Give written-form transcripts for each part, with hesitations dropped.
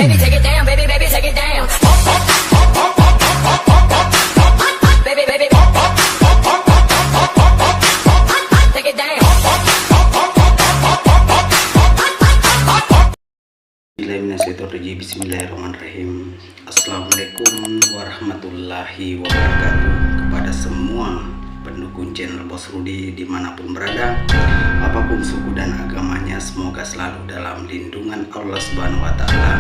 Baby, take it down, baby, baby, take it down. Baby, baby, take it down. Bismillahirrahmanirrahim. Assalamualaikum warahmatullahi wabarakatuh. Kepada semua pendukung channel Bos Rudi dimanapun berada, apapun suku dan agamanya, semoga selalu dalam lindungan Allah Subhanahu wa Ta'ala,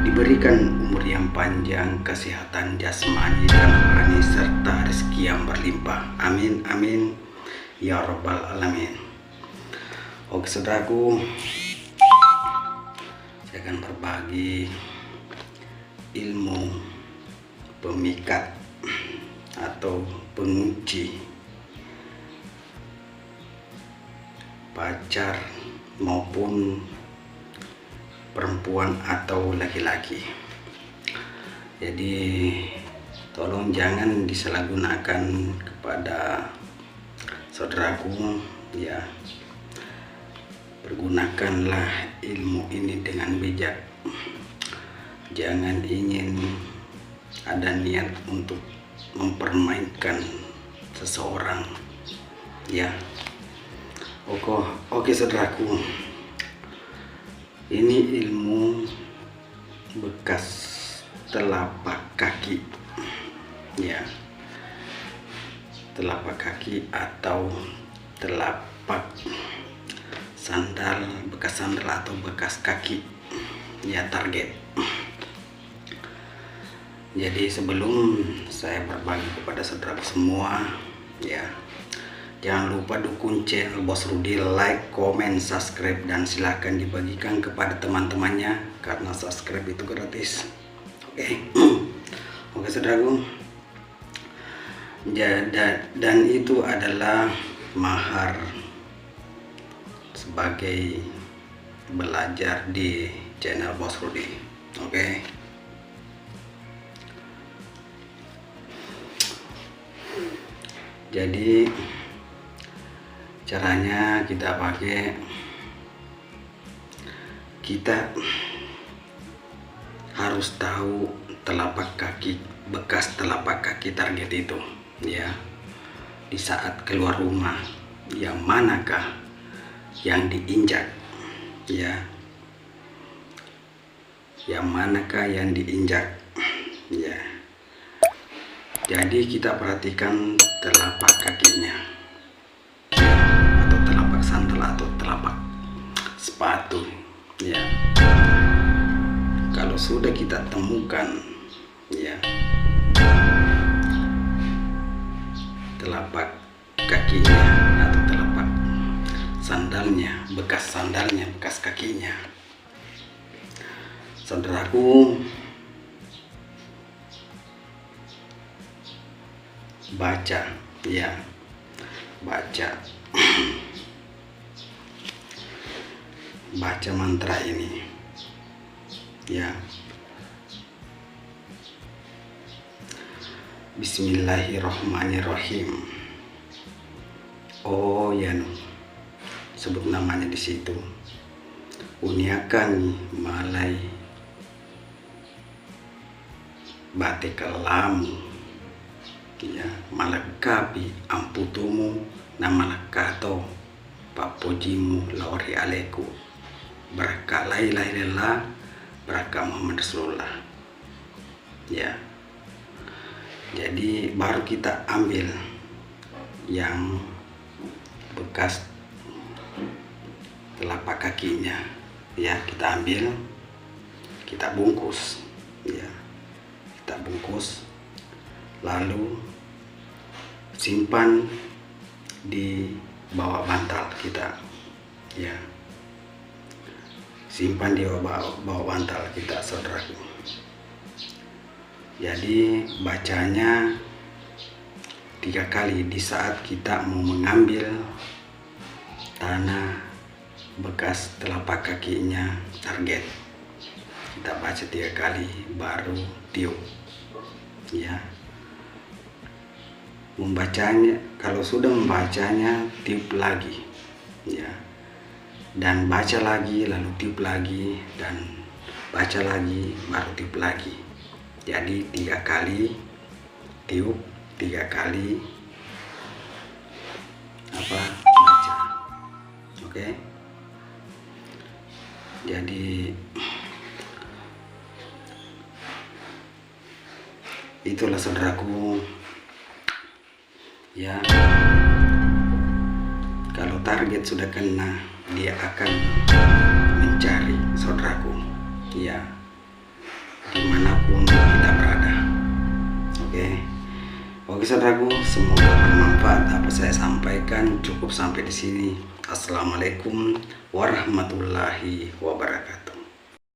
diberikan umur yang panjang, kesehatan jasmani dan rohani, serta rezeki yang berlimpah. Amin amin ya rabbal alamin. Oke saudaraku, saya akan berbagi ilmu pemikat atau pengunci pacar maupun perempuan atau laki-laki. Jadi tolong jangan disalahgunakan kepada saudaraku ya. Pergunakanlah ilmu ini dengan bijak. Jangan ingin ada niat untuk mempermainkan seseorang ya. Oke saudaraku, ini ilmu bekas telapak kaki ya, telapak kaki atau telapak sandal, bekas sandal atau bekas kaki ya, target. Jadi sebelum saya berbagi kepada saudara semua ya, jangan lupa dukung channel Bos Rudi, like, komen, subscribe, dan silahkan dibagikan kepada teman-temannya karena subscribe itu gratis. Oke saudaraku, dan itu adalah mahar sebagai belajar di channel Bos Rudi. Jadi caranya kita harus tahu telapak kaki, bekas telapak kaki target itu ya. Di saat keluar rumah, yang manakah yang diinjak ya, yang manakah yang diinjak ya. Jadi kita perhatikan telapak kakinya atau telapak sandal atau telapak sepatu ya. Kalau sudah kita temukan ya telapak kakinya atau telapak sandalnya, bekas kakinya, saudaraku, baca ya, baca mantra ini ya. Bismillahirrahmanirrahim. Oh ya, sebut namanya di situ. Uniakan malai batik kelamu ya, malakabi amputumu namalakato papojimu lauri aleku beraka la ilaha illallah beraka Muhammad Rasulullah ya. Jadi baru kita ambil yang bekas telapak kakinya ya, kita ambil, kita bungkus ya, kita bungkus lalu simpan di bawah bantal kita ya, simpan di bawah bantal kita saudaraku. Jadi bacanya 3 kali di saat kita mau mengambil tanah bekas telapak kakinya target. Kita baca 3 kali baru tiup ya. Membacanya, kalau sudah membacanya tiup lagi ya, dan baca lagi lalu tiup lagi, dan baca lagi, baru tiup lagi. Jadi 3 kali tiup, 3 kali baca. Oke. Jadi itulah saudaraku ya, kalau target sudah kena, dia akan mencari saudaraku ya, dimanapun kita berada. Oke saudaraku, semoga bermanfaat apa saya sampaikan. Cukup sampai di sini. Assalamualaikum warahmatullahi wabarakatuh.